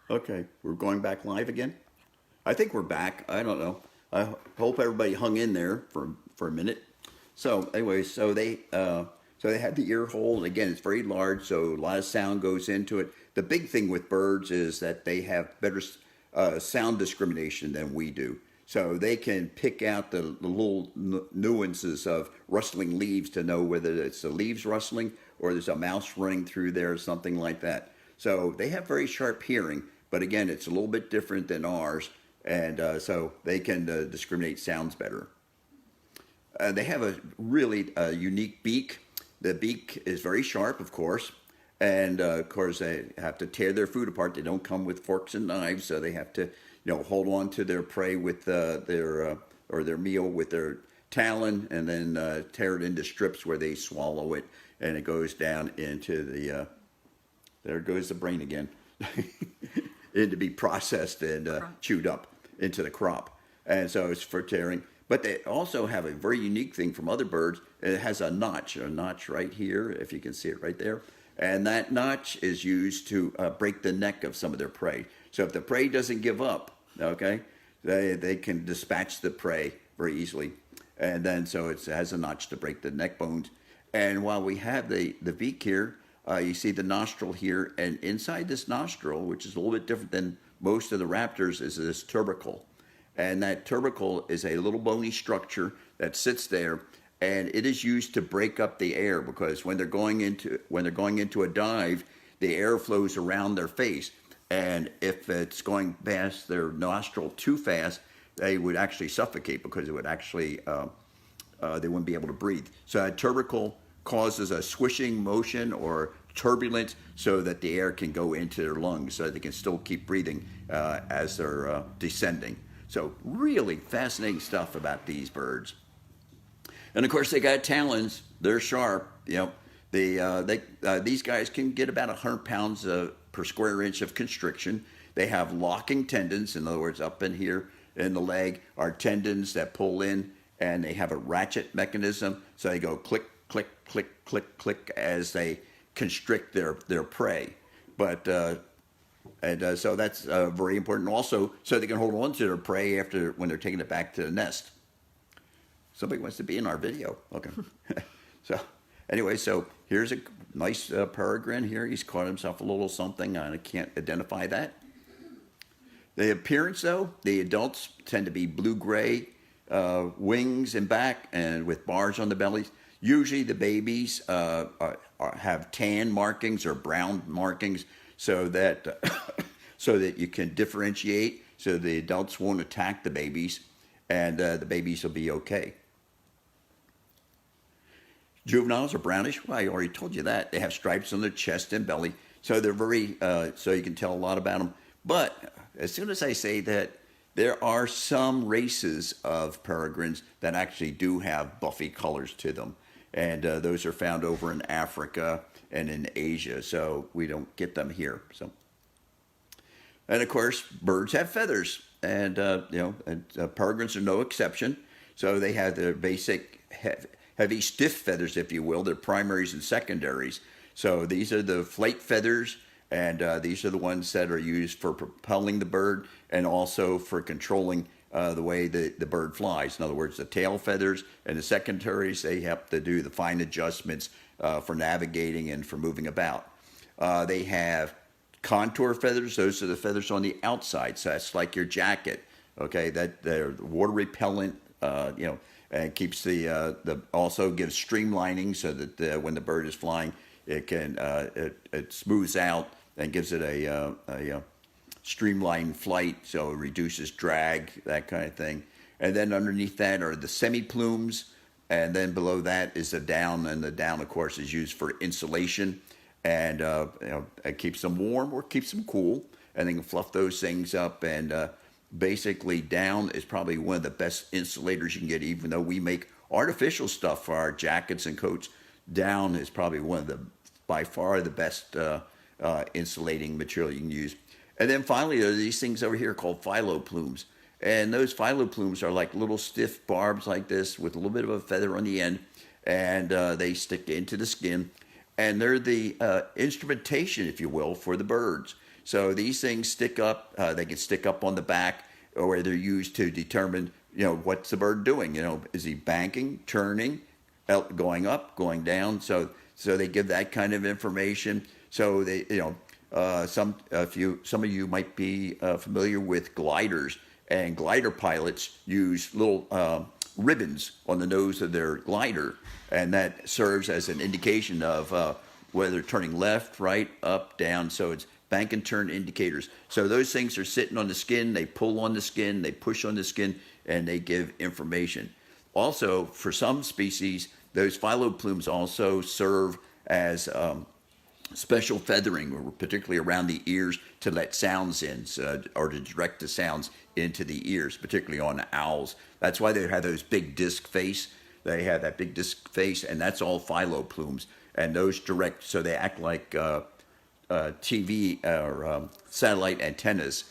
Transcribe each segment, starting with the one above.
Okay, we're going back live again. I think we're back. I don't know. I hope everybody hung in there for a minute. So anyway, so they have the ear hole. Again, it's very large, so a lot of sound goes into it. The big thing with birds is that they have better sound discrimination than we do. So they can pick out the little nuances of rustling leaves to know whether it's the leaves rustling or there's a mouse running through there or something like that. So they have very sharp hearing, but again, it's a little bit different than ours, and so they can discriminate sounds better. They have a really unique beak. The beak is very sharp, of course, and of course they have to tear their food apart. They don't come with forks and knives, so they have to, hold on to their prey with their or their meal with their talon, and then tear it into strips where they swallow it, and it goes down into the. There goes the brain again, and to be processed and chewed up into the crop, and so it's for tearing. But they also have a very unique thing from other birds. It has a notch right here, if you can see it right there. And that notch is used to break the neck of some of their prey. So if the prey doesn't give up, okay, they can dispatch the prey very easily. And then so it has a notch to break the neck bones. And while we have the beak here, you see the nostril here. And inside this nostril, which is a little bit different than most of the raptors, is this tubercle. And that tubercle is a little bony structure that sits there, and it is used to break up the air because when they're going into a dive, the air flows around their face, and if it's going past their nostril too fast, they would actually suffocate because it would actually they wouldn't be able to breathe. So that tubercle causes a swishing motion or turbulence so that the air can go into their lungs so they can still keep breathing as they're descending. So really fascinating stuff about these birds. And of course, they got talons. They're sharp. These guys can get about 100 pounds per square inch of constriction. They have locking tendons. In other words, up in here in the leg are tendons that pull in, and they have a ratchet mechanism. So they go click, click, click, click, click as they constrict their prey. But so that's very important also, so they can hold on to their prey when they're taking it back to the nest. Somebody wants to be in our video. Okay. So anyway, so here's a nice peregrine here. He's caught himself a little something. I can't identify that. The appearance, though, the adults tend to be blue-gray wings and back and with bars on the bellies. Usually the babies have tan markings or brown markings, so that you can differentiate, so the adults won't attack the babies, and the babies will be okay. Juveniles are brownish. Well, I already told you that. They have stripes on their chest and belly, so they're very, so you can tell a lot about them. But as soon as I say that, there are some races of peregrines that actually do have buffy colors to them, and those are found over in Africa and in Asia, so we don't get them here. So, and of course, birds have feathers, and peregrines are no exception. So they have their basic heavy, stiff feathers, if you will. They're primaries and secondaries. So these are the flight feathers, and these are the ones that are used for propelling the bird and also for controlling the way the bird flies. In other words, the tail feathers and the secondaries, they have to do the fine adjustments for navigating and for moving about. They have contour feathers. Those are the feathers on the outside. So that's like your jacket. Okay, that they're water repellent. And keeps also gives streamlining so that when the bird is flying, it can it smooths out and gives it a streamlined flight, so it reduces drag, that kind of thing. And then underneath that are the semi-plumes, and then below that is the down, and the down, of course, is used for insulation, and it keeps them warm or keeps them cool, and they can fluff those things up, and basically down is probably one of the best insulators you can get, even though we make artificial stuff for our jackets and coats. Down is probably by far the best insulating material you can use. And then finally, there are these things over here called phyloplumes. And those phyloplumes are like little stiff barbs like this with a little bit of a feather on the end. And they stick into the skin. And they're the instrumentation, if you will, for the birds. So these things stick up. They can stick up on the back, or they're used to determine, what's the bird doing. Is he banking, turning, going up, going down? So they give that kind of information. So they, some of you might be familiar with gliders, and glider pilots use little ribbons on the nose of their glider, and that serves as an indication of whether they're turning left, right, up, down. So it's bank and turn indicators. So those things are sitting on the skin. They pull on the skin, they push on the skin, and they give information. Also, for some species, those phyllo plumes also serve as special feathering, particularly around the ears, to let sounds in, or to direct the sounds into the ears, particularly on owls. That's why they have those big disc face. They have that big disc face, and that's all phyllo plumes. And those direct, so they act like TV or satellite antennas,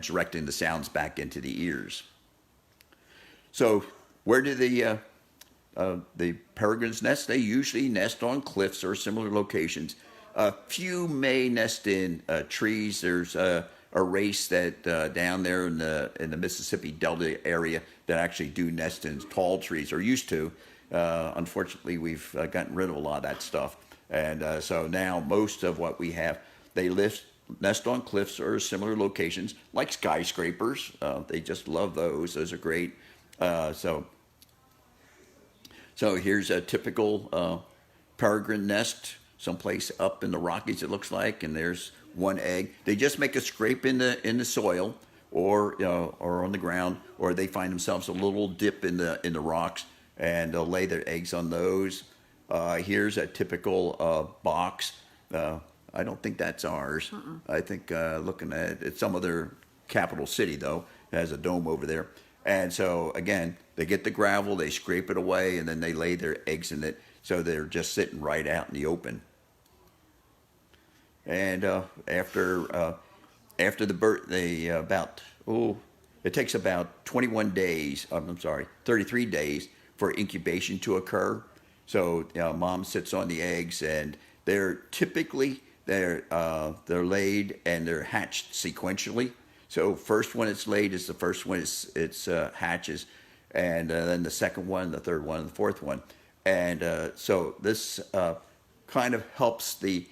directing the sounds back into the ears. So where do the peregrines nest? They usually nest on cliffs or similar locations. A few may nest in trees. There's a race that down there in the Mississippi Delta area that actually do nest in tall trees, or used to. Unfortunately, we've gotten rid of a lot of that stuff, and so now most of what we have, they nest on cliffs or similar locations, like skyscrapers. They just love those. Those are great. So here's a typical peregrine nest, someplace up in the Rockies, it looks like, and there's one egg. They just make a scrape in the soil, or on the ground, or they find themselves a little dip in the rocks, and they'll lay their eggs on those. Here's a typical box. I don't think that's ours. I think looking at it's some other capital city though. It has a dome over there. And so again, they get the gravel, they scrape it away, and then they lay their eggs in it. So they're just sitting right out in the open. And after the birth, it takes about 21 days. 33 days for incubation to occur. So mom sits on the eggs, and they're typically they're laid and they're hatched sequentially. So first one it's laid is the first one it's hatches, and then the second one, the third one, and the fourth one. And so this kind of helps the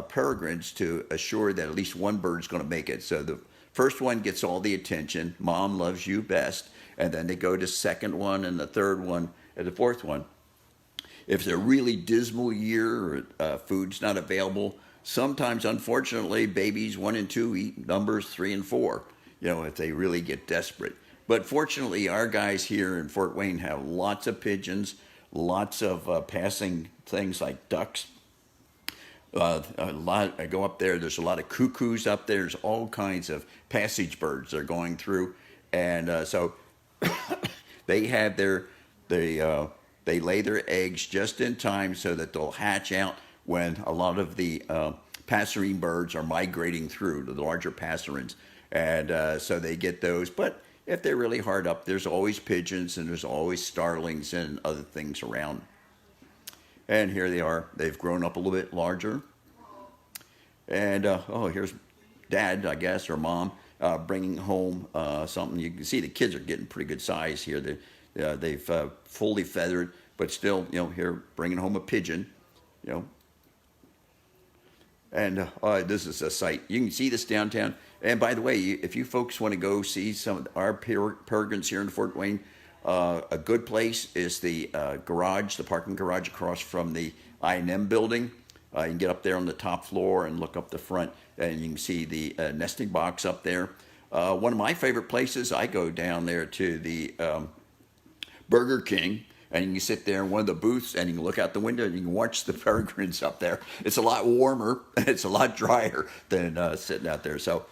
peregrines to assure that at least one bird is going to make it. So the first one gets all the attention. Mom loves you best. And then they go to second one and the third one and the fourth one. If it's a really dismal year or food's not available, sometimes, unfortunately, babies 1 and 2 eat numbers 3 and 4, if they really get desperate. But fortunately, our guys here in Fort Wayne have lots of pigeons, lots of passing things like ducks. I go up there, there's a lot of cuckoos up there. There's all kinds of passage birds they're going through. And so they have they lay their eggs just in time so that they'll hatch out when a lot of the passerine birds are migrating through, the larger passerines. And so they get those. But if they're really hard up, there's always pigeons and there's always starlings and other things around. And here they are. They've grown up a little bit larger. And, here's Dad, I guess, or Mom, bringing home something. You can see the kids are getting pretty good size here. They've fully feathered, but still, here, bringing home a pigeon, And this is a sight. You can see this downtown. And by the way, if you folks want to go see some of our peregrines here in Fort Wayne, a good place is the garage, the parking garage across from the I&M building. You can get up there on the top floor and look up the front, and you can see the nesting box up there. One of my favorite places, I go down there to the Burger King, and you can sit there in one of the booths, and you can look out the window, and you can watch the peregrines up there. It's a lot warmer, and it's a lot drier than sitting out there. So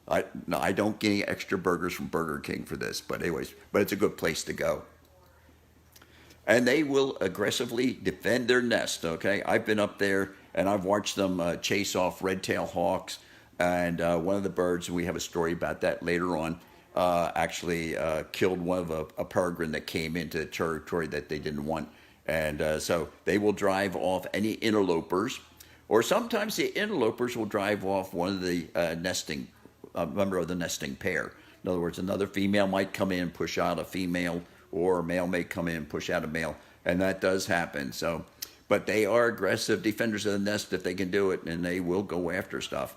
I don't get any extra burgers from Burger King for this, but it's a good place to go. And they will aggressively defend their nest, okay? I've been up there, and I've watched them chase off red-tailed hawks, and one of the birds, and we have a story about that later on, actually killed one of a peregrine that came into territory that they didn't want. And so they will drive off any interlopers, or sometimes the interlopers will drive off one of the nesting member of the nesting pair. In other words, another female might come in, push out a female, or a male may come in, push out a male, and that does happen. So, but they are aggressive defenders of the nest if they can do it, and they will go after stuff.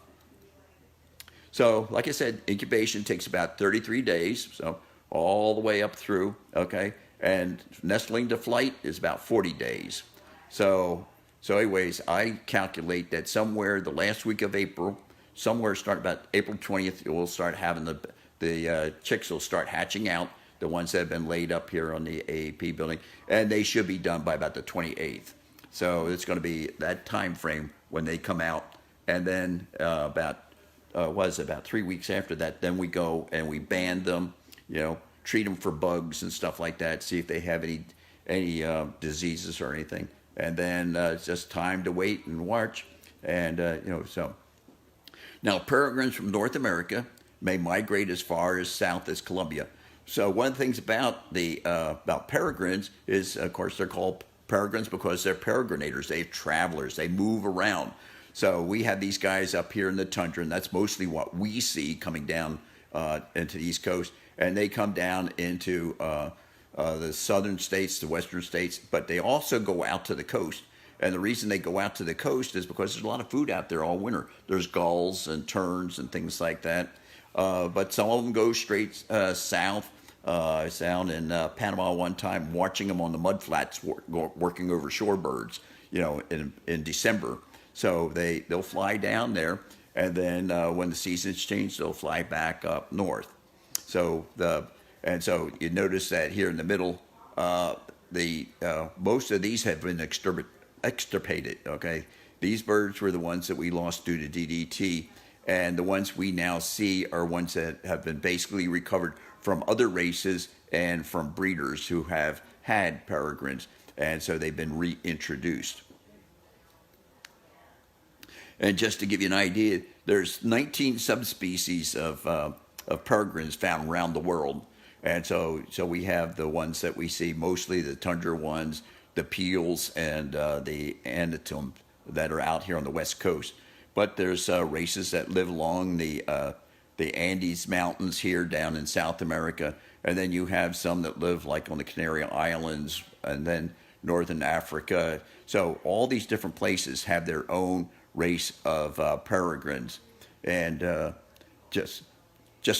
So, like I said, incubation takes about 33 days, so all the way up through, okay? And nestling to flight is about 40 days. So anyways, I calculate that somewhere the last week of April, somewhere start about April 20th, we'll start having the chicks will start hatching out, the ones that have been laid up here on the AAP building, and they should be done by about the 28th. So it's going to be that time frame when they come out, and then about 3 weeks after that, then we go and we band them, treat them for bugs and stuff like that, see if they have any diseases or anything, and then it's just time to wait and watch, and so. Now, peregrines from North America may migrate as far as south as Colombia. So one of the things about about peregrines is, of course, they're called peregrines because they're peregrinators. They're travelers. They move around. So we have these guys up here in the tundra, and that's mostly what we see coming down into the East Coast. And they come down into the southern states, the western states, but they also go out to the coast. And the reason they go out to the coast is because there's a lot of food out there all winter. There's gulls and terns and things like that. But some of them go straight south. I was down in Panama one time watching them on the mudflats working over shorebirds, in December. So they'll fly down there, and then when the seasons change, they'll fly back up north. So you notice that here in the middle, most of these have been extirpated. Okay, these birds were the ones that we lost due to DDT, and the ones we now see are ones that have been basically recovered from other races and from breeders who have had peregrines, and so they've been reintroduced. And just to give you an idea, there's 19 subspecies of peregrines found around the world. And so we have the ones that we see, mostly the tundra ones, the peels, and the anatum that are out here on the West Coast. But there's races that live along the Andes Mountains here down in South America. And then you have some that live like on the Canary Islands and then Northern Africa. So all these different places have their own race of peregrines. And just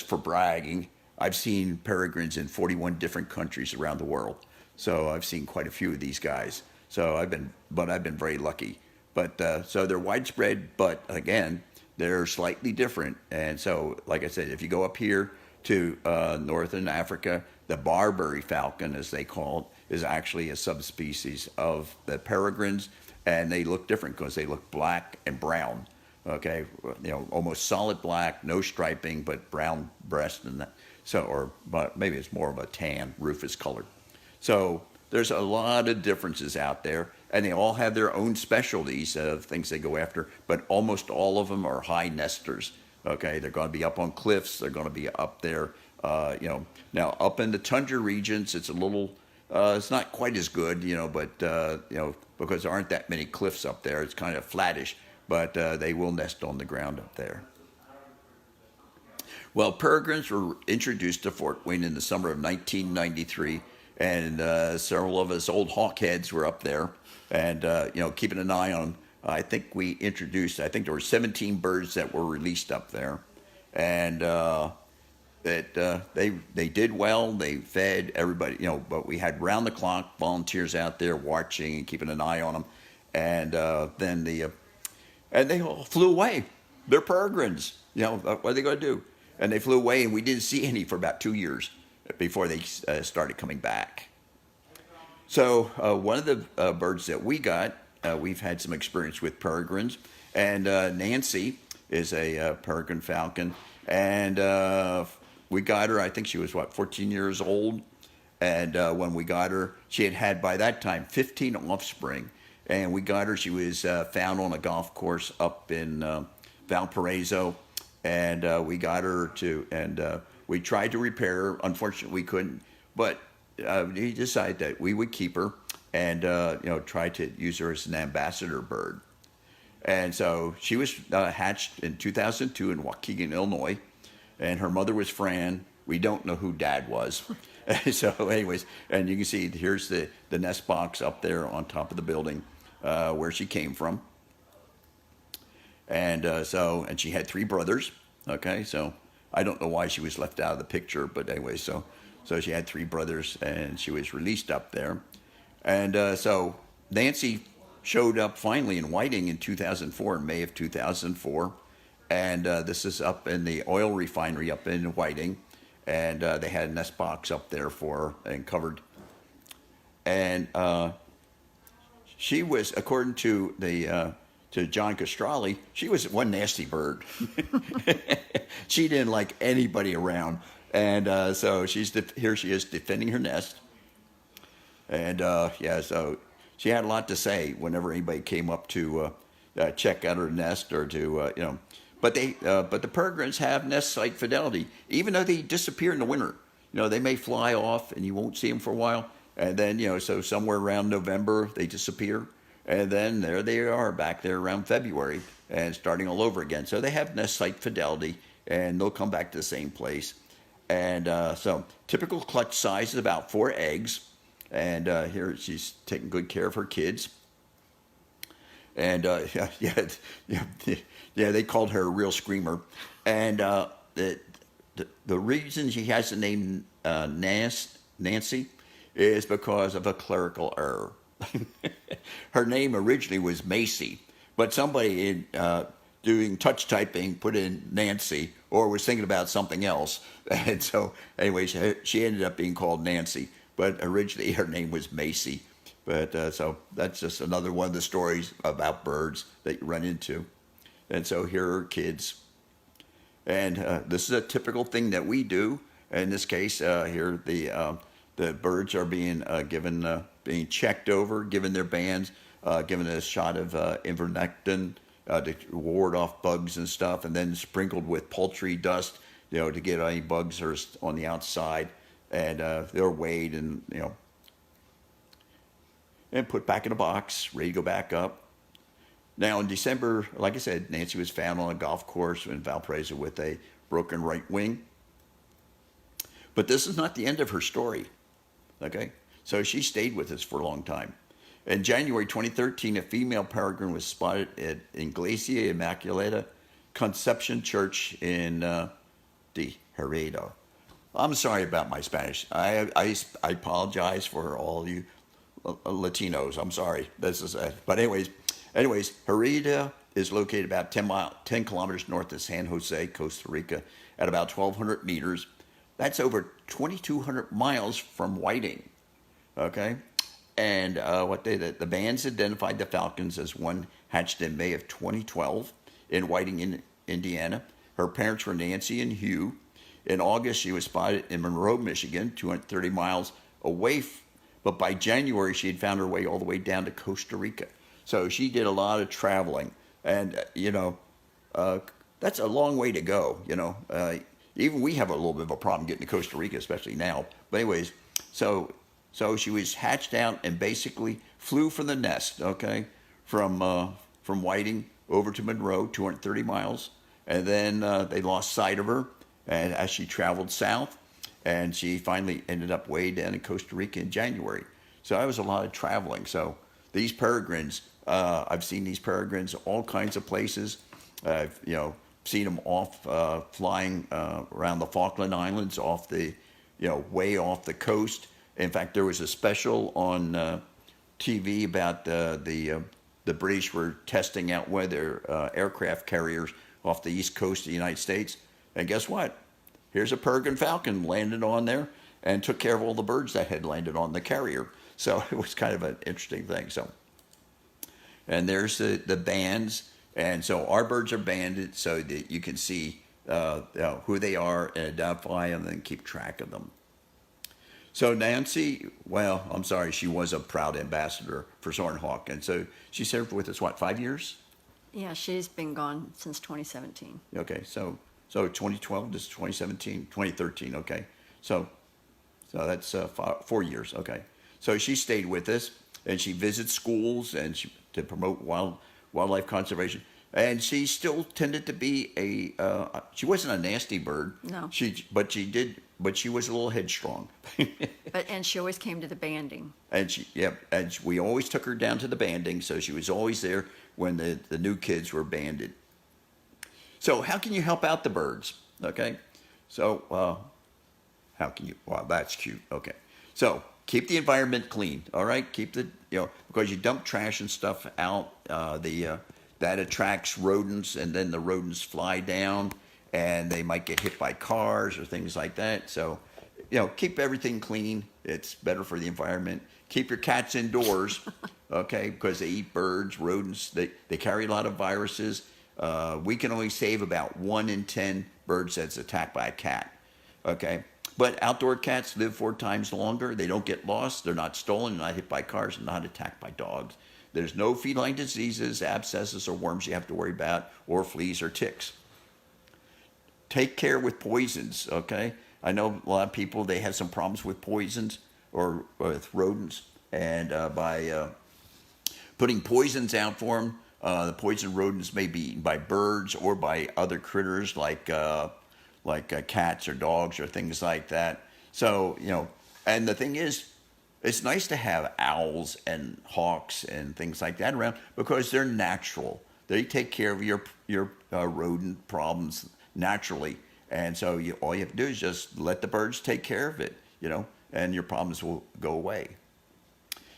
for bragging, I've seen peregrines in 41 different countries around the world. So I've seen quite a few of these guys. So I've been very lucky. But so they're widespread, but again, they're slightly different. And so, like I said, if you go up here to Northern Africa, the Barbary falcon, as they call it, is actually a subspecies of the peregrines. And they look different because they look black and brown. Okay, almost solid black, no striping, but brown breast and that. So, but maybe it's more of a tan, rufous colored. So there's a lot of differences out there, and they all have their own specialties of things they go after. But almost all of them are high nesters. Okay, they're going to be up on cliffs. They're going to be up there. Now up in the tundra regions, it's a little. It's not quite as good, but because there aren't that many cliffs up there, it's kind of flattish. But they will nest on the ground up there. Well, peregrines were introduced to Fort Wayne in the summer of 1993, and several of us old hawkheads were up there, and keeping an eye on. I think there were 17 birds that were released up there, and they did well. They fed everybody, but we had round the clock volunteers out there watching and keeping an eye on them, and and they all flew away. They're peregrines. What are they going to do? And they flew away, and we didn't see any for about 2 years before they started coming back. So one of the birds that we got, we've had some experience with peregrines, and Nancy is a peregrine falcon, and we got her. I think she was 14 years old, and when we got her, she had by that time 15 offspring. And we got her. She was found on a golf course up in Valparaiso, and we got her and we tried to repair her. Unfortunately, we couldn't. But we decided that we would keep her and try to use her as an ambassador bird. And so she was hatched in 2002 in Waukegan, Illinois, and her mother was Fran. We don't know who Dad was. So, anyways, and you can see here's the nest box up there on top of the building where she came from. And and she had 3 brothers. Okay, so I don't know why she was left out of the picture, but anyway, so she had 3 brothers, and she was released up there. And so Nancy showed up finally in Whiting in 2004, in May of 2004. And this is up in the oil refinery up in Whiting. And they had a nest box up there for her and covered. And she was, according to to John Castrali, she was one nasty bird. She didn't like anybody around. And so here she is defending her nest. And so she had a lot to say whenever anybody came up to check out her nest or to, But the peregrines have nest site fidelity, even though they disappear in the winter. They may fly off and you won't see them for a while. And then, so somewhere around November, they disappear. And then there they are back there around February and starting all over again. So they have nest site fidelity, and they'll come back to the same place. And so typical clutch size is about 4 eggs. And here she's taking good care of her kids. And they called her a real screamer. And the reason she has the name Nancy is because of a clerical error. Her name originally was Macy, but somebody in doing touch typing put in Nancy or was thinking about something else. And so, anyways, she ended up being called Nancy, but originally her name was Macy. But so that's just another one of the stories about birds that you run into. And so here are kids. And this is a typical thing that we do. In this case, here the birds are being being checked over, given their bands, given a shot of ivermectin to ward off bugs and stuff, and then sprinkled with poultry dust, to get any bugs that are on the outside. And they're weighed and and put back in a box, ready to go back up. Now in December, like I said, Nancy was found on a golf course in Valparaiso with a broken right wing. But this is not the end of her story. Okay, so she stayed with us for a long time. In January 2013, a female peregrine was spotted at Iglesia Immaculata Conception Church in De Heredo. I'm sorry about my Spanish. I apologize for all you Latinos. I'm sorry. But anyways, Heredia is located about 10 kilometers north of San Jose, Costa Rica, at about 1,200 meters. That's over 2,200 miles from Whiting, okay? And the bands identified the falcons as one hatched in May of 2012 in Whiting, Indiana. Her parents were Nancy and Hugh. In August, she was spotted in Monroe, Michigan, 230 miles away. But by January, she had found her way all the way down to Costa Rica. So she did a lot of traveling. And, that's a long way to go, Even we have a little bit of a problem getting to Costa Rica, especially now. But anyways, so she was hatched out and basically flew from the nest, okay, from Whiting over to Monroe, 230 miles. And then they lost sight of her and as she traveled south. And she finally ended up way down in Costa Rica in January. So that was a lot of traveling. So these peregrines, I've seen these peregrines all kinds of places. I've, seen them off flying around the Falkland Islands, off the, way off the coast. In fact, there was a special on TV about the British were testing out one of their aircraft carriers off the east coast of the United States. And guess what? Here's a Peregrine Falcon landed on there and took care of all the birds that had landed on the carrier. So it was kind of an interesting thing. So, and there's the bands. And so our birds are banded so that you can see who they are and identify them and keep track of them. So Nancy, she was a proud ambassador for Soarin Hawk. And so she served with us, 5 years? Yeah, she's been gone since 2017. Okay, so 2012 to 2017, 2013, okay. So that's 4 years, okay. So she stayed with us, and she visits schools and to promote wildlife conservation. And she still tended to be she wasn't a nasty bird. No. But she was a little headstrong. And she always came to the banding. And we always took her down to the banding, so she was always there when the new kids were banded. So how can you help out the birds? Okay, so how can you? Wow, that's cute. Okay, so keep the environment clean. All right, keep because you dump trash and stuff out, that attracts rodents, and then the rodents fly down, and they might get hit by cars or things like that. So, keep everything clean. It's better for the environment. Keep your cats indoors, okay, because they eat birds, rodents. They carry a lot of viruses. We can only save about 1 in 10 birds that's attacked by a cat, okay? But outdoor cats live 4 times longer. They don't get lost. They're not stolen, not hit by cars, not attacked by dogs. There's no feline diseases, abscesses, or worms you have to worry about, or fleas or ticks. Take care with poisons, okay? I know a lot of people, they have some problems with poisons or with rodents, and by putting poisons out for them, the poison rodents may be eaten by birds or by other critters like cats or dogs or things like that. So, and the thing is, it's nice to have owls and hawks and things like that around because they're natural. They take care of your rodent problems naturally. And so all you have to do is just let the birds take care of it, and your problems will go away.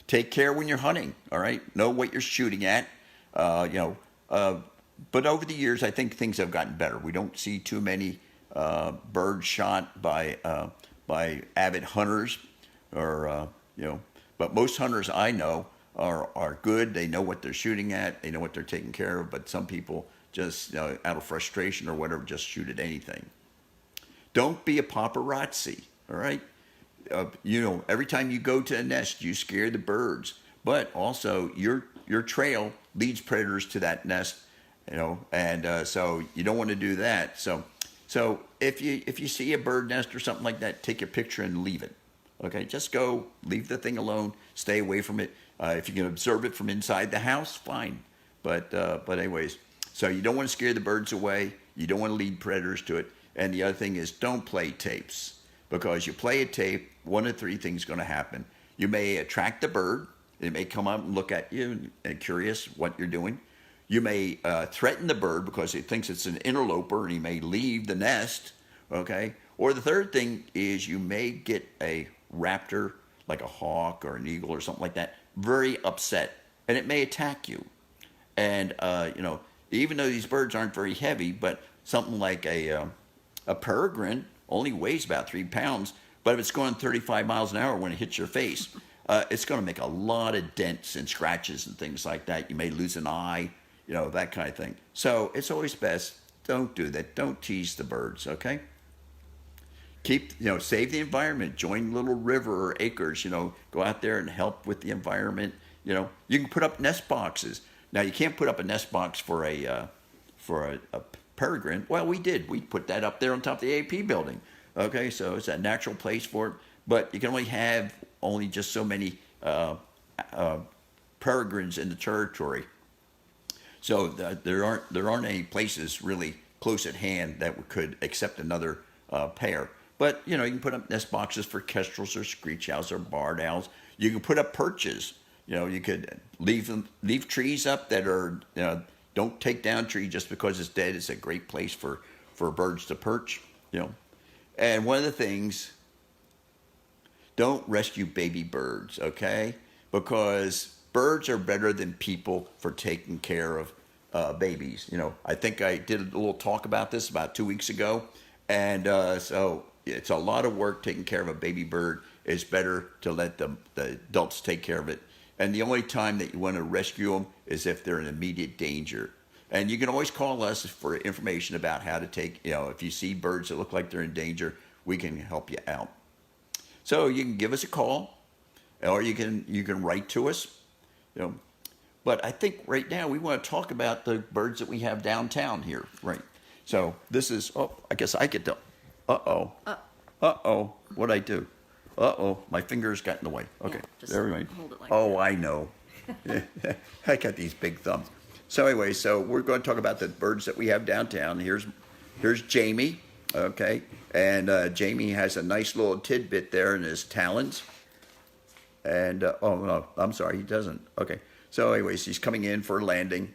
Take care when you're hunting, all right? Know what you're shooting at, but over the years, I think things have gotten better. We don't see too many birds shot by avid hunters, or but most hunters I know are good. They know what they're shooting at. They know what they're taking care of. But some people just out of frustration or whatever just shoot at anything. Don't be a paparazzi. All right. Every time you go to a nest, you scare the birds. But also your trail leads predators to that nest. And so you don't want to do that. So if you see a bird nest or something like that, take a picture and leave it. Okay, just go, leave the thing alone, stay away from it. If you can observe it from inside the house, fine. But anyways, so you don't want to scare the birds away. You don't want to lead predators to it. And the other thing is, don't play tapes, because you play a tape, one of 3 things is going to happen. You may attract the bird. It may come up and look at you and curious what you're doing. You may threaten the bird because it thinks it's an interloper and he may leave the nest, okay? Or the third thing is you may get a raptor, like a hawk or an eagle or something like that, very upset, and it may attack you. And, even though these birds aren't very heavy, but something like a peregrine only weighs about 3 pounds, but if it's going 35 miles an hour when it hits your face, it's going to make a lot of dents and scratches and things like that. You may lose an eye, that kind of thing. So it's always best, don't do that. Don't tease the birds, okay? Keep, save the environment. Join little river or acres, go out there and help with the environment. You can put up nest boxes. Now, you can't put up a nest box for a peregrine. Well, we did. We put that up there on top of the AP building. Okay, so it's a natural place for it. But you can only have just so many peregrines in the territory. So there aren't any places really close at hand that could accept another pair. But, you can put up nest boxes for kestrels or screech owls or barred owls. You can put up perches. You could leave trees up that are, don't take down a tree just because it's dead. It's a great place for birds to perch, And one of the things, don't rescue baby birds, okay? Because birds are better than people for taking care of babies. I think I did a little talk about this about 2 weeks ago. And so it's a lot of work taking care of a baby bird. It's better to let the adults take care of it. And the only time that you want to rescue them is if they're in immediate danger. And you can always call us for information about how to take, if you see birds that look like they're in danger, we can help you out. So you can give us a call, or you can write to us, But I think right now we want to talk about the birds that we have downtown here, right? So this is, I guess I get to, what'd I do? My fingers got in the way. Okay, Yeah, just there we go. hold it like Oh, that. I know. I got these big thumbs. So anyway, so we're going to talk about the birds that we have downtown. Here's Jamie, okay, and Jamie has a nice little tidbit there in his talons. And oh no, I'm sorry, he doesn't. Okay, so anyways, he's coming in for a landing,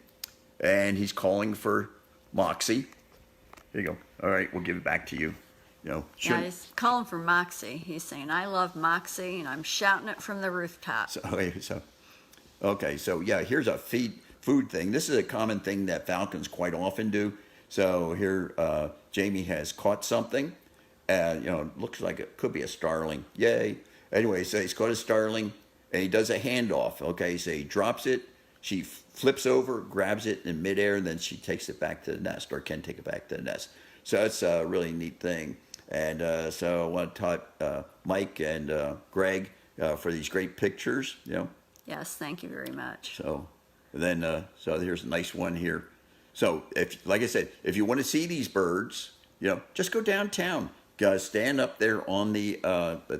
and he's calling for Moxie. Here you go. All right, we'll give it back to you. Yeah, Sure. he's calling for Moxie. He's saying, I love Moxie, and I'm shouting it from the rooftop. Okay, so yeah, here's a food thing. This is a common thing that falcons quite often do. So here, Jamie has caught something. Looks like it could be a starling. Yay. Anyway, so he's caught a starling, and he does a handoff. Okay, so he drops it. She flips over, grabs it in midair, and then she takes it back to the nest, or can take it back to the nest. So that's a really neat thing. And so I want to talk Mike and Greg for these great pictures. Yes, thank you very much. So then, so here's a nice one here. So like I said, if you want to see these birds, just go downtown. Stand up there on the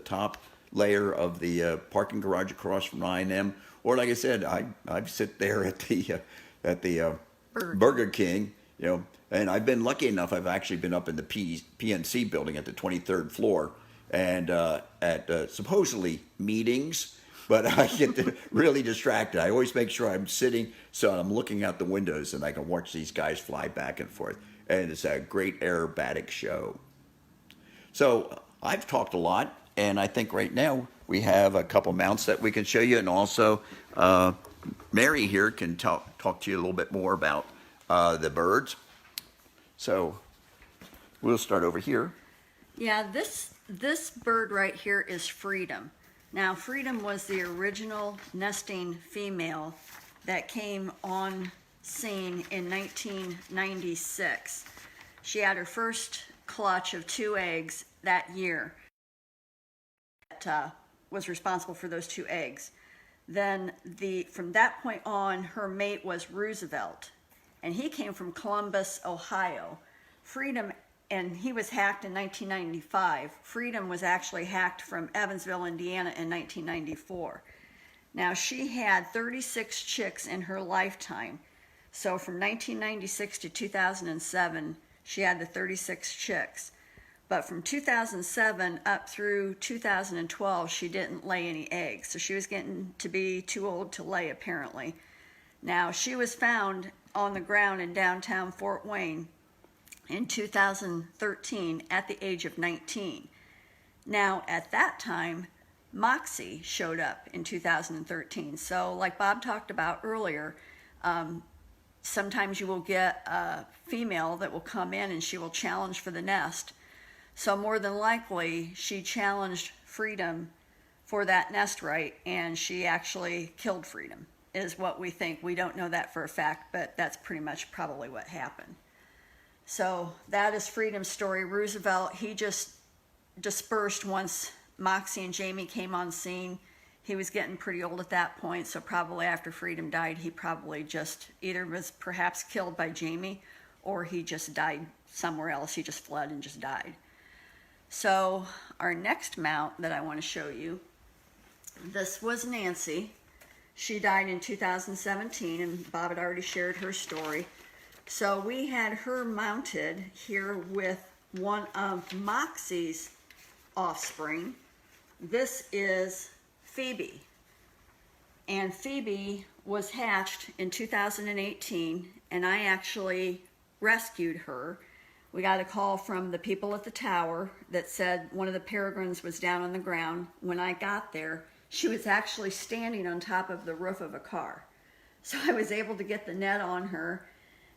top layer of the parking garage across from I&M, or like I said, I sit there at the Burger King, and I've been lucky enough. I've actually been up in the PNC building at the 23rd floor, and at supposedly meetings. But I get really distracted. I always make sure I'm sitting so I'm looking out the windows and I can watch these guys fly back and forth. And it's a great aerobatic show. So I've talked a lot, and I think right now we have a couple mounts that we can show you. And also Mary here can talk to you a little bit more about the birds. So we'll start over here. Yeah, this bird right here is Freedom. Now, Freedom was the original nesting female that came on scene in 1996. She had her first clutch of 2 eggs that year that was responsible for those 2 eggs. Then from that point on, her mate was Roosevelt, and he came from Columbus, Ohio. Freedom, and he was hacked in 1995. Freedom was actually hacked from Evansville, Indiana in 1994. Now, she had 36 chicks in her lifetime. So from 1996 to 2007, she had the 36 chicks. But from 2007 up through 2012, she didn't lay any eggs. So she was getting to be too old to lay, apparently. Now, she was found on the ground in downtown Fort Wayne in 2013 at the age of 19. Now, at that time, Moxie showed up in 2013. So like Bob talked about earlier, sometimes you will get a female that will come in and she will challenge for the nest. So more than likely, she challenged Freedom for that nest right, and she actually killed Freedom, is what we think. We don't know that for a fact, but that's pretty much probably what happened. So that is Freedom's story. Roosevelt, he just dispersed once Moxie and Jamie came on scene. He was getting pretty old at that point, so probably after Freedom died, he probably just either was perhaps killed by Jamie or he just died somewhere else. He just fled and just died. So our next mount that I want to show you, this was Nancy. She died in 2017, and Bob had already shared her story. So we had her mounted here with one of Moxie's offspring. This is Phoebe. And Phoebe was hatched in 2018, and I actually rescued her. We got a call from the people at the tower that said one of the peregrines was down on the ground. When I got there, she was actually standing on top of the roof of a car. So I was able to get the net on her,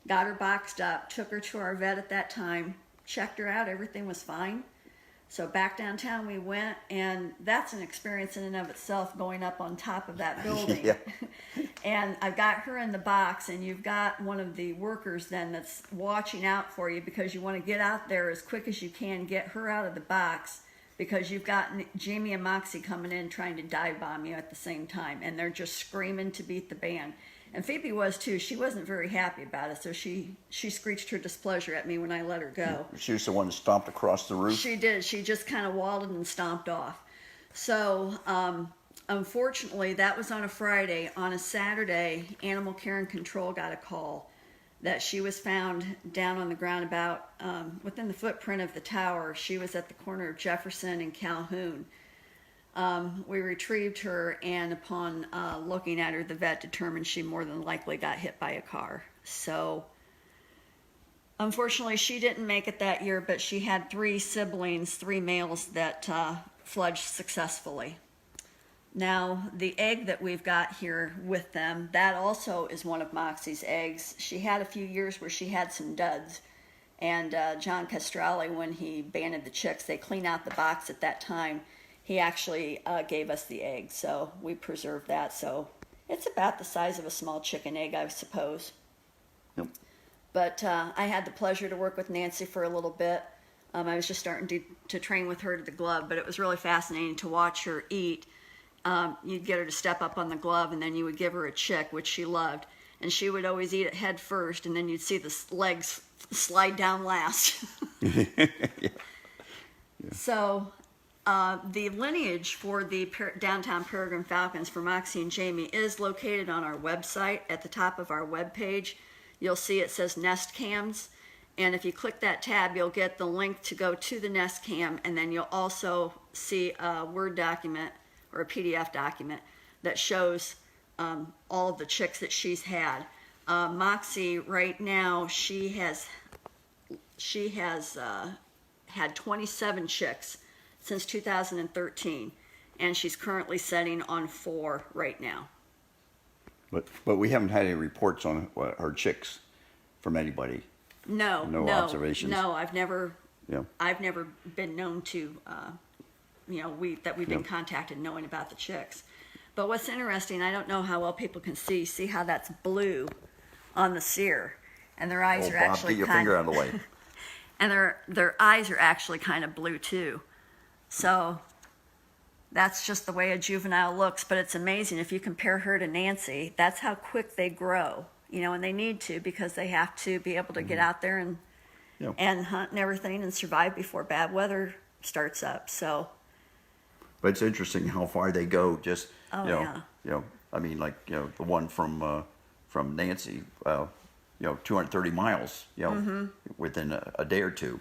got her boxed up, took her to our vet at that time, checked her out, everything was fine. So back downtown we went, and that's an experience in and of itself, going up on top of that building. Yeah. And I've got her in the box, and you've got one of the workers then that's watching out for you, because you want to get out there as quick as you can, get her out of the box, because you've got Jamie and Moxie coming in trying to dive bomb you at the same time, and they're just screaming to beat the band. And Phoebe was too. She wasn't very happy about it, so she screeched her displeasure at me when I let her go. She was the one that stomped across the roof? She did. She just kind of wallowed and stomped off. So unfortunately, that was on a Friday. On a Saturday, Animal Care and Control got a call that she was found down on the ground about within the footprint of the tower. She was at the corner of Jefferson and Calhoun. We retrieved her, and upon looking at her, the vet determined she more than likely got hit by a car. So, unfortunately, she didn't make it that year, but she had 3 siblings, 3 males that fledged successfully. Now, the egg that we've got here with them, that also is one of Moxie's eggs. She had a few years where she had some duds. And John Castrale, when he banded the chicks, they cleaned out the box at that time. He actually gave us the egg, so we preserved that. So it's about the size of a small chicken egg, I suppose. Yep. But I had the pleasure to work with Nancy for a little bit. I was just starting to train with her to the glove, but it was really fascinating to watch her eat. You'd get her to step up on the glove, and then you would give her a chick, which she loved. And she would always eat it head first, and then you'd see the legs slide down last. Yeah. So the lineage for the downtown Peregrine Falcons for Moxie and Jamie is located on our website. At the top of our webpage, you'll see it says Nest Cams. And if you click that tab, you'll get the link to go to the Nest Cam, and then you'll also see a Word document or a PDF document that shows all of the chicks that she's had. Moxie, right now, she has had 27 chicks since 2013, and she's currently setting on 4 right now. But we haven't had any reports on her chicks from anybody. No observations. No, I've never Yeah. been known to, we've been contacted knowing about the chicks. But what's interesting, I don't know how well people can see how that's blue on the sear, and their eyes are Bob, actually get your finger out of the way. and their eyes are actually kind of blue too. So that's just the way a juvenile looks. But it's amazing if you compare her to Nancy. That's how quick they grow, and they need to, because they have to be able to get out there and hunt and everything and survive before bad weather starts up. So. But it's interesting how far they go. Just yeah. I mean, like the one from Nancy, 230 miles, within a day or two,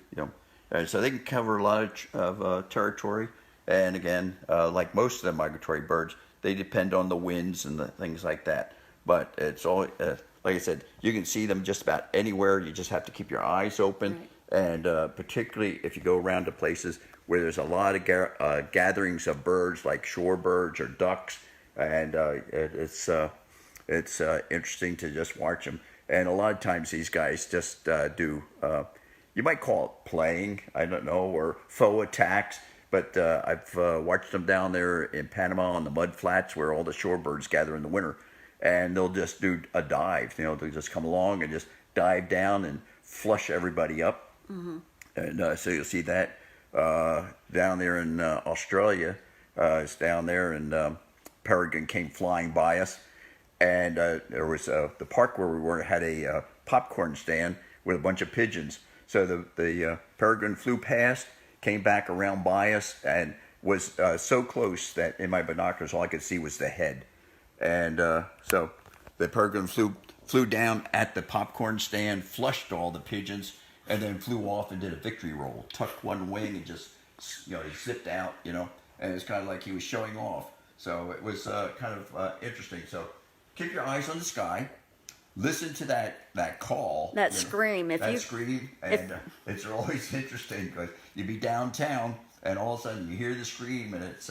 and so they can cover a lot of territory. And again, like most of the migratory birds, they depend on the winds and the things like that. But it's all, like I said, you can see them just about anywhere. You just have to keep your eyes open, right. And particularly if you go around to places where there's a lot of gatherings of birds, like shorebirds or ducks, and it's interesting to just watch them. And a lot of times these guys just do, you might call it playing, I don't know, or faux attacks. But I've watched them down there in Panama on the mud flats where all the shorebirds gather in the winter, and they'll just do a dive. They'll just come along and just dive down and flush everybody up. Mm-hmm. And so you'll see that. Down there in Australia, it's down there, and Peregrine came flying by us, and there was the park where we were had a popcorn stand with a bunch of pigeons. So the Peregrine flew past, came back around by us, and was so close that in my binoculars all I could see was the head. And so the Peregrine flew down at the popcorn stand, flushed all the pigeons, and then flew off and did a victory roll, tucked one wing and just, he zipped out, and it's kind of like he was showing off. So it was kind of interesting. So keep your eyes on the sky, listen to that call. That scream. Scream, and it's always interesting because you'd be downtown and all of a sudden you hear the scream, and it's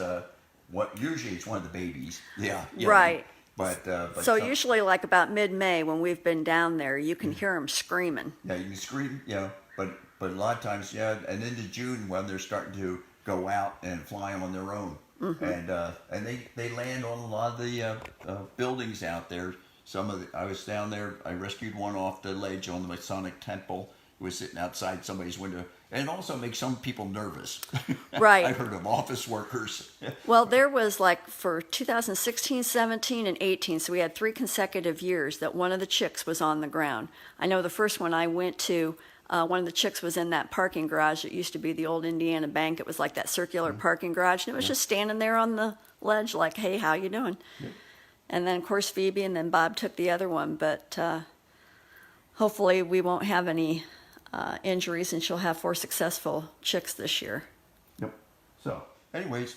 usually it's one of the babies. Yeah. Right. But so usually, like about mid-May, when we've been down there, you can hear them screaming. Yeah, you can scream, but a lot of times, and into June when they're starting to go out and fly on their own, mm-hmm. and they land on a lot of the buildings out there. I was down there. I rescued one off the ledge on the Masonic Temple. Who was sitting outside somebody's window, and it also makes some people nervous. Right. I've heard of office workers. Well, there was like for 2016, 17, and 18, so we had 3 consecutive years that one of the chicks was on the ground. I know the first one I went to, one of the chicks was in that parking garage. It used to be the old Indiana Bank. It was like that circular parking garage, and it was just standing there on the ledge like, hey, how you doing? And then, of course, Phoebe, and then Bob took the other one. But hopefully we won't have any injuries, and she'll have 4 successful chicks this year. Yep. So, anyways,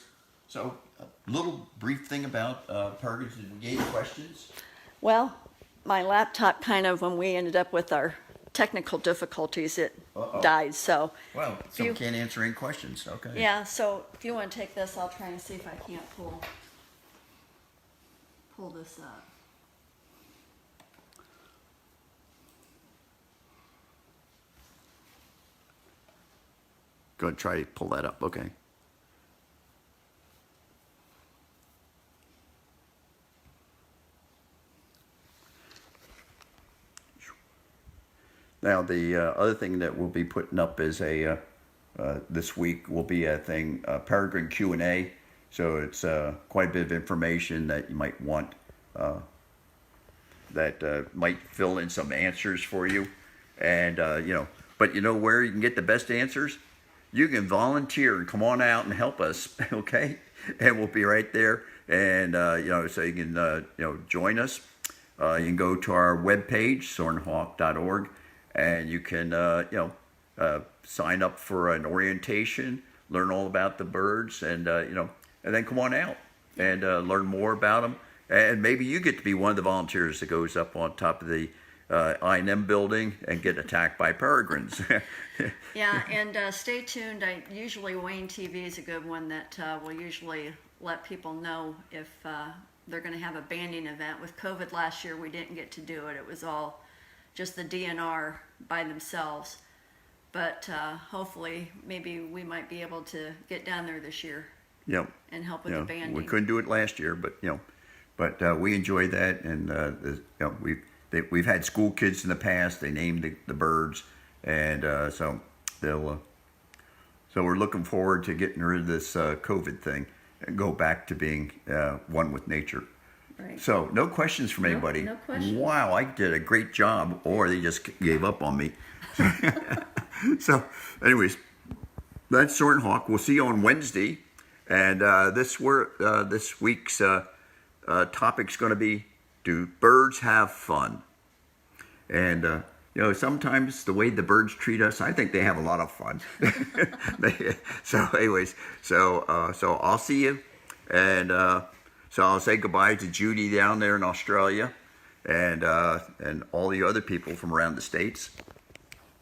so a little brief thing about Peregrine. Did we get any questions? Well, my laptop kind of, when we ended up with our technical difficulties, it died. So, Well, some can't answer any questions. Okay. yeah, so if you want to take this, I'll try and see if I can't pull this up. Go ahead, try to pull that up. Okay. Now, the other thing that we'll be putting up is this week will be a thing, Peregrine Q&A. So it's quite a bit of information that you might want, that might fill in some answers for you. And, but you know where you can get the best answers? You can volunteer and come on out and help us, okay? And we'll be right there. And, so you can, join us. You can go to our webpage, soarinhawk.org. And you can, sign up for an orientation, learn all about the birds, and and then come on out and learn more about them. And maybe you get to be one of the volunteers that goes up on top of the I&M building and get attacked by peregrines. Yeah, and stay tuned. Usually Wayne TV is a good one that will usually let people know if they're going to have a banding event. With COVID last year, we didn't get to do it. It was all just the DNR by themselves. But hopefully, maybe we might be able to get down there this year. Yep. And help with the banding. We couldn't do it last year, but we enjoyed that, and we've had school kids in the past. They named the birds, and so they'll. So we're looking forward to getting rid of this COVID thing and go back to being one with nature. Right. So no questions from anybody. No questions. Wow, I did a great job, or they just gave up on me. So, anyways, that's Soarin Hawk. We'll see you on Wednesday, and this week's topic's going to be: do birds have fun? And sometimes the way the birds treat us, I think they have a lot of fun. So, anyways, so I'll see you, and so I'll say goodbye to Judy down there in Australia, and all the other people from around the states.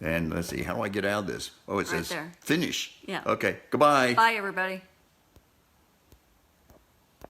And let's see, how do I get out of this? Oh, it says there. finish. Yeah. Okay. Goodbye. Bye, everybody.